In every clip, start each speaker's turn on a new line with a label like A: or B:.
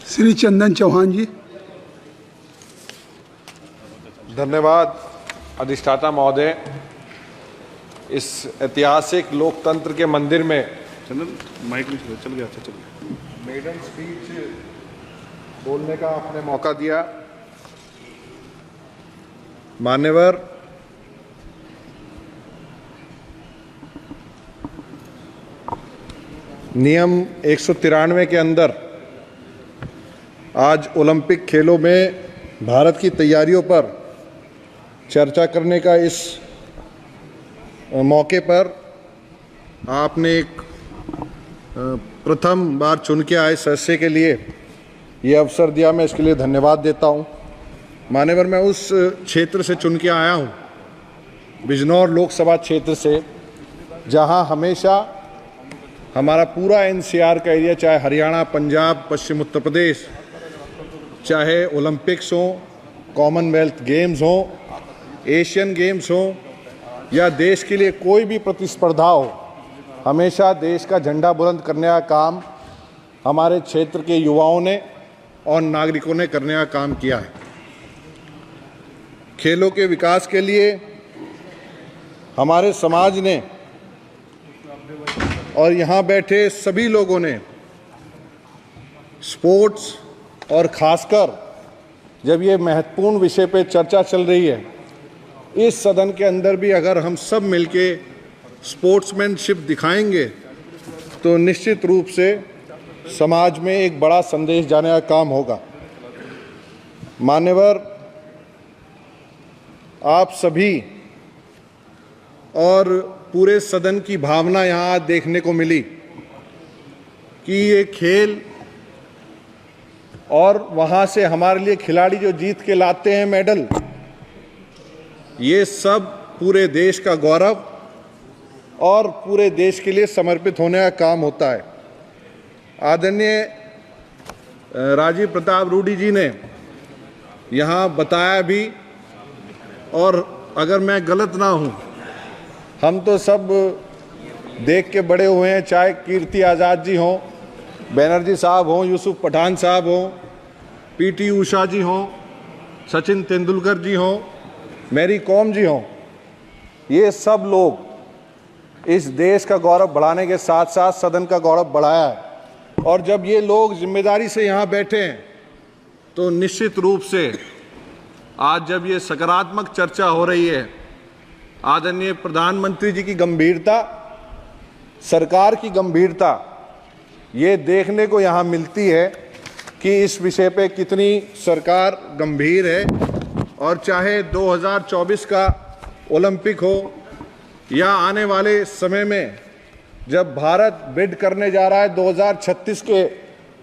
A: श्री चंदन चौहान जी।
B: धन्यवाद अधिष्ठाता महोदय। इस ऐतिहासिक लोकतंत्र के मंदिर में
C: माइक नहीं चल गया। अच्छा चल गया।
B: मेडन स्पीच बोलने का आपने मौका दिया। मान्यवर नियम 193 के अंदर आज ओलंपिक खेलों में भारत की तैयारियों पर चर्चा करने का इस मौके पर आपने एक प्रथम बार चुन के आए सदस्य के लिए ये अवसर दिया, मैं इसके लिए धन्यवाद देता हूँ। मान्यवर, मैं उस क्षेत्र से चुन के आया हूँ, बिजनौर लोकसभा क्षेत्र से, जहाँ हमेशा हमारा पूरा एनसीआर का एरिया, चाहे हरियाणा, पंजाब, पश्चिम उत्तर प्रदेश, चाहे ओलंपिक्स हो, कॉमनवेल्थ गेम्स हो, एशियन गेम्स हो या देश के लिए कोई भी प्रतिस्पर्धा हो, हमेशा देश का झंडा बुलंद करने का काम हमारे क्षेत्र के युवाओं ने और नागरिकों ने करने का काम किया है। खेलों के विकास के लिए हमारे समाज ने और यहाँ बैठे सभी लोगों ने स्पोर्ट्स, और खासकर जब ये महत्वपूर्ण विषय पे चर्चा चल रही है, इस सदन के अंदर भी अगर हम सब मिलके स्पोर्ट्समैनशिप दिखाएंगे तो निश्चित रूप से समाज में एक बड़ा संदेश जाने का काम होगा। मान्यवर, आप सभी और पूरे सदन की भावना यहाँ आज देखने को मिली कि ये खेल और वहाँ से हमारे लिए खिलाड़ी जो जीत के लाते हैं मेडल, ये सब पूरे देश का गौरव और पूरे देश के लिए समर्पित होने का काम होता है। आदरणीय राजीव प्रताप रूडी जी ने यहाँ बताया भी, और अगर मैं गलत ना हूँ, हम तो सब देख के बड़े हुए हैं, चाहे कीर्ति आज़ाद जी हों, बैनर्जी साहब हों, यूसुफ पठान साहब हों, पीटी उषा जी हों, सचिन तेंदुलकर जी हों, मैरी कॉम जी हों, ये सब लोग इस देश का गौरव बढ़ाने के साथ साथ सदन का गौरव बढ़ाया है। और जब ये लोग जिम्मेदारी से यहाँ बैठे हैं तो निश्चित रूप से आज जब ये सकारात्मक चर्चा हो रही है, आदरणीय प्रधानमंत्री जी की गंभीरता, सरकार की गंभीरता, ये देखने को यहाँ मिलती है कि इस विषय पे कितनी सरकार गंभीर है। और चाहे 2024 का ओलंपिक हो या आने वाले समय में जब भारत बिड करने जा रहा है 2036 के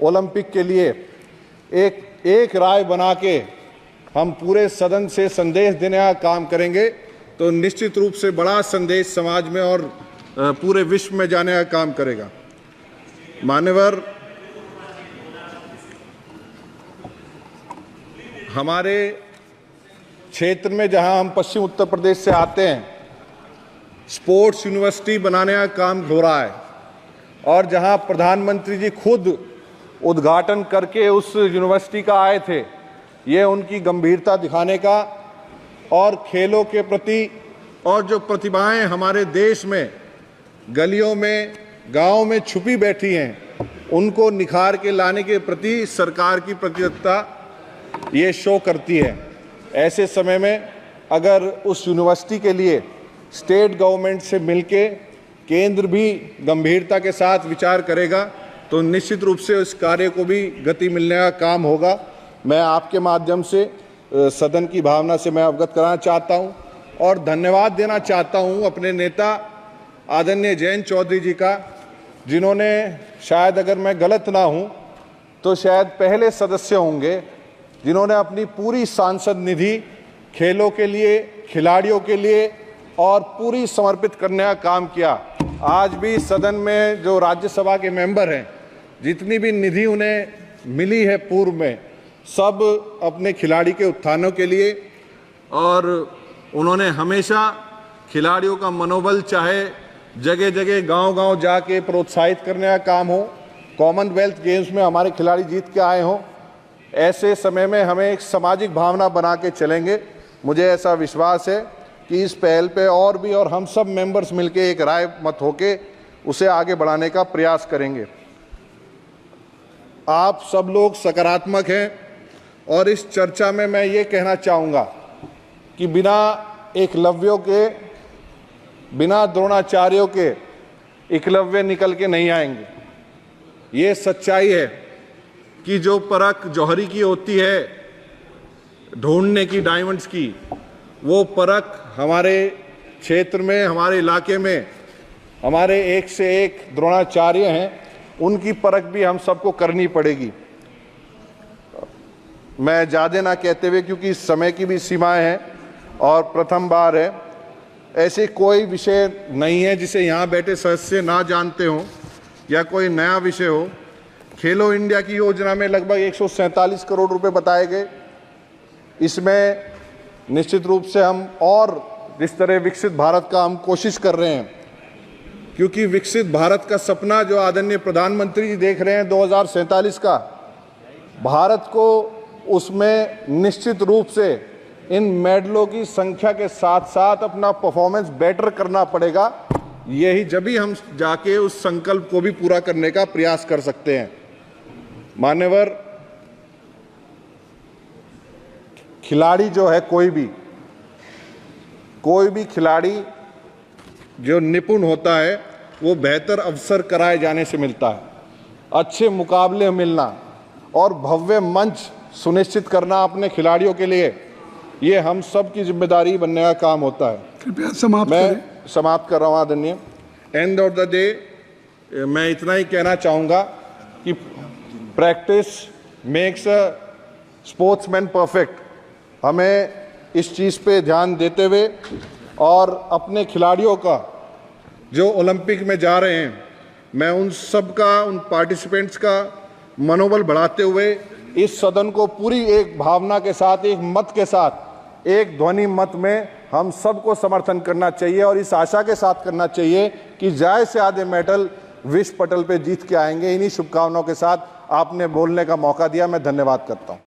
B: ओलंपिक के लिए, एक राय बना के हम पूरे सदन से संदेश देने का काम करेंगे तो निश्चित रूप से बड़ा संदेश समाज में और पूरे विश्व में जाने का काम करेगा। मान्यवर, हमारे क्षेत्र में जहां हम पश्चिम उत्तर प्रदेश से आते हैं, स्पोर्ट्स यूनिवर्सिटी बनाने का काम हो रहा है, और जहां प्रधानमंत्री जी खुद उद्घाटन करके उस यूनिवर्सिटी का आए थे, ये उनकी गंभीरता दिखाने का और खेलों के प्रति और जो प्रतिभाएं हमारे देश में गलियों में, गांव में छुपी बैठी हैं, उनको निखार के लाने के प्रति सरकार की प्रतिबद्धता ये शो करती है। ऐसे समय में अगर उस यूनिवर्सिटी के लिए स्टेट गवर्नमेंट से मिलके केंद्र भी गंभीरता के साथ विचार करेगा तो निश्चित रूप से इस कार्य को भी गति मिलने का काम होगा। मैं आपके माध्यम से सदन की भावना से मैं अवगत कराना चाहता हूं और धन्यवाद देना चाहता हूं अपने नेता आदरणीय जयंत चौधरी जी का, जिन्होंने, शायद अगर मैं गलत ना हूं तो शायद पहले सदस्य होंगे जिन्होंने अपनी पूरी सांसद निधि खेलों के लिए, खिलाड़ियों के लिए और पूरी समर्पित करने का काम किया। आज भी सदन में जो राज्यसभा के मेंबर हैं, जितनी भी निधि उन्हें मिली है पूर्व में, सब अपने खिलाड़ी के उत्थानों के लिए, और उन्होंने हमेशा खिलाड़ियों का मनोबल, चाहे जगह जगह गांव-गांव जाके प्रोत्साहित करने का काम हो, कॉमनवेल्थ गेम्स में हमारे खिलाड़ी जीत के आए हों, ऐसे समय में हमें एक सामाजिक भावना बना के चलेंगे। मुझे ऐसा विश्वास है कि इस पहल पे और भी और हम सब मेंबर्स मिलके एक राय मत होके उसे आगे बढ़ाने का प्रयास करेंगे। आप सब लोग सकारात्मक हैं और इस चर्चा में मैं ये कहना चाहूँगा कि बिना एकलव्यों के, बिना द्रोणाचार्यों के एकलव्य निकल के नहीं आएंगे। ये सच्चाई है कि जो परख जौहरी की होती है ढूंढने की, डायमंड्स की, वो परख हमारे क्षेत्र में, हमारे इलाके में हमारे एक से एक द्रोणाचार्य हैं, उनकी परख भी हम सबको करनी पड़ेगी। मैं ज़्यादा ना कहते हुए, क्योंकि इस समय की भी सीमाएं हैं और प्रथम बार है, ऐसे कोई विषय नहीं है जिसे यहाँ बैठे सदस्य ना जानते हों या कोई नया विषय हो। खेलो इंडिया की योजना में लगभग 147 करोड़ रुपए बताए गए। इसमें निश्चित रूप से हम और जिस तरह विकसित भारत का हम कोशिश कर रहे हैं, क्योंकि विकसित भारत का सपना जो आदरणीय प्रधानमंत्री जी देख रहे हैं 2047 का, भारत को उसमें निश्चित रूप से इन मेडलों की संख्या के साथ साथ अपना परफॉर्मेंस बेटर करना पड़ेगा। यही जब ही हम जाके उस संकल्प को भी पूरा करने का प्रयास कर सकते हैं। मान्यवर, खिलाड़ी जो है, कोई भी खिलाड़ी जो निपुण होता है वो बेहतर अवसर कराए जाने से मिलता है, अच्छे मुकाबले मिलना और भव्य मंच सुनिश्चित करना अपने खिलाड़ियों के लिए, ये हम सब की जिम्मेदारी बनने का काम होता है।
A: कृपया समाप्त करें।
B: मैं समाप्त कर रहा हूँ आदरणीय। एंड ऑफ द डे मैं इतना ही कहना चाहूँगा कि practice makes a sportsman perfect. हमें इस चीज़ पे ध्यान देते हुए और अपने खिलाड़ियों का जो ओलंपिक में जा रहे हैं, मैं उन सब का, उन पार्टिसिपेंट्स का मनोबल बढ़ाते हुए इस सदन को पूरी एक भावना के साथ, एक मत के साथ, एक ध्वनि मत में हम सबको समर्थन करना चाहिए और इस आशा के साथ करना चाहिए कि ज़्यादा से ज़्यादा मेडल विश्व पटल पे जीत के आएंगे। इन्हीं शुभकामनाओं के साथ आपने बोलने का मौका दिया, मैं धन्यवाद करता हूँ।